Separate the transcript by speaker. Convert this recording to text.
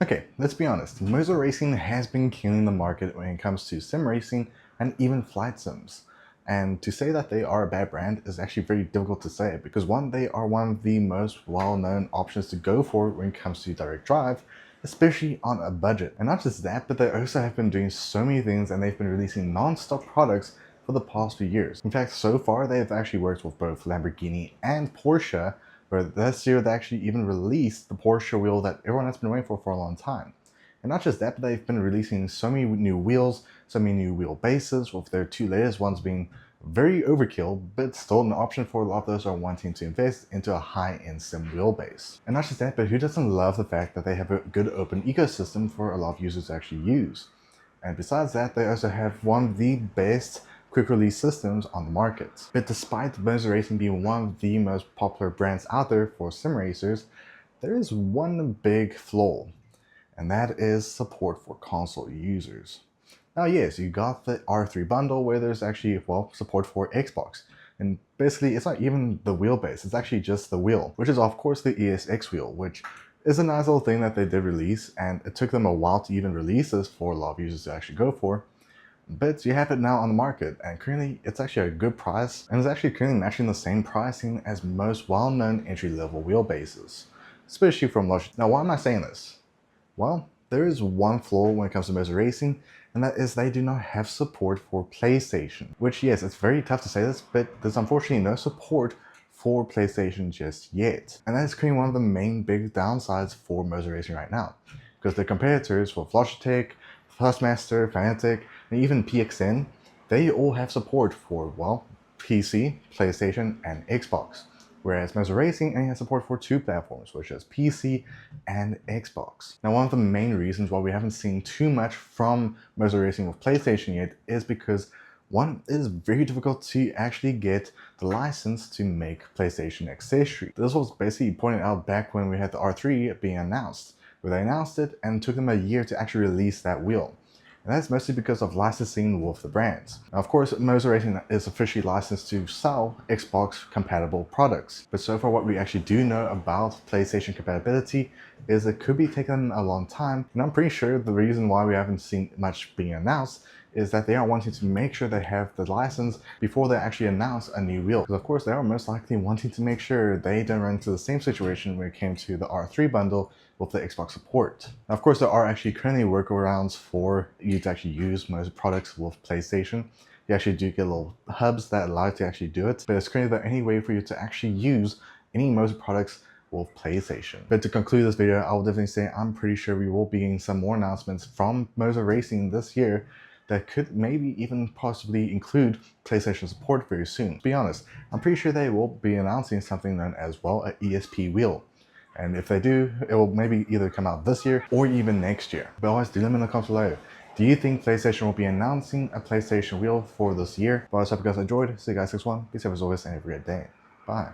Speaker 1: Okay, let's be honest, Moza Racing has been killing the market when it comes to sim racing and even flight sims. And to say that they are a bad brand is actually very difficult to say because one, they are one of the most well-known options to go for when it comes to direct drive, especially on a budget. And not just that, but they also have been doing so many things and they've been releasing non-stop products for the past few years. In fact, so far they've actually worked with both Lamborghini and Porsche, where this year they actually even released the Porsche wheel that everyone has been waiting for a long time. And not just that, but they've been releasing so many new wheels, so many new wheel bases, with their two latest ones being very overkill, but still an option for a lot of those who are wanting to invest into a high-end sim wheelbase. And not just that, but who doesn't love the fact that they have a good open ecosystem for a lot of users to actually use? And besides that, they also have one of the best quick release systems on the market. But despite Moza Racing being one of the most popular brands out there for sim racers, there is one big flaw, and that is support for console users. Now yes, you got the R3 bundle where there's actually, well, support for Xbox. And basically it's not even the wheelbase, it's actually just the wheel, which is of course the ESX wheel, which is a nice little thing that they did release, and it took them a while to even release this for a lot of users to actually go for. But you have it now on the market, and currently it's actually a good price, and it's actually currently matching the same pricing as most well-known entry-level wheelbases, especially from Logitech. Now why am I saying this? Well, there is one flaw when it comes to Moza Racing, and that is they do not have support for PlayStation. Which, yes, it's very tough to say this, but there's unfortunately no support for PlayStation just yet. And that is currently one of the main big downsides for Moza Racing right now. Because the competitors for Logitech, Thrustmaster, Fanatec, and even PXN, they all have support for, well, PC, PlayStation, and Xbox. Whereas Moza Racing only has support for two platforms, which is PC and Xbox. Now, one of the main reasons why we haven't seen too much from Moza Racing with PlayStation yet is because one, it is very difficult to actually get the license to make PlayStation accessories. This was basically pointed out back when we had the R3 being announced, where they announced it and it took them a year to actually release that wheel. And that's mostly because of licensing with the brands. Now, of course, Moza Racing is officially licensed to sell Xbox compatible products. But so far what we actually do know about PlayStation compatibility is it could be taking a long time. And I'm pretty sure the reason why we haven't seen much being announced is that they are wanting to make sure they have the license before they actually announce a new wheel. Because of course they are most likely wanting to make sure they don't run into the same situation when it came to the R3 bundle with the Xbox support. Now, of course, there are actually currently workarounds for you to actually use most products with PlayStation. You actually do get little hubs that allow you to actually do it, but it's currently the only way for you to actually use any Moza products with PlayStation. But to conclude this video, I will definitely say I'm pretty sure we will be getting some more announcements from Moza Racing this year that could maybe even possibly include PlayStation support very soon. To be honest, I'm pretty sure they will be announcing something known as, well, an ESP wheel. And if they do, it will maybe either come out this year or even next year. But always do let me know in the comments below. Do you think PlayStation will be announcing a PlayStation wheel for this year? But I hope you guys enjoyed. See you guys next one. Be safe as always and have a great day. Bye.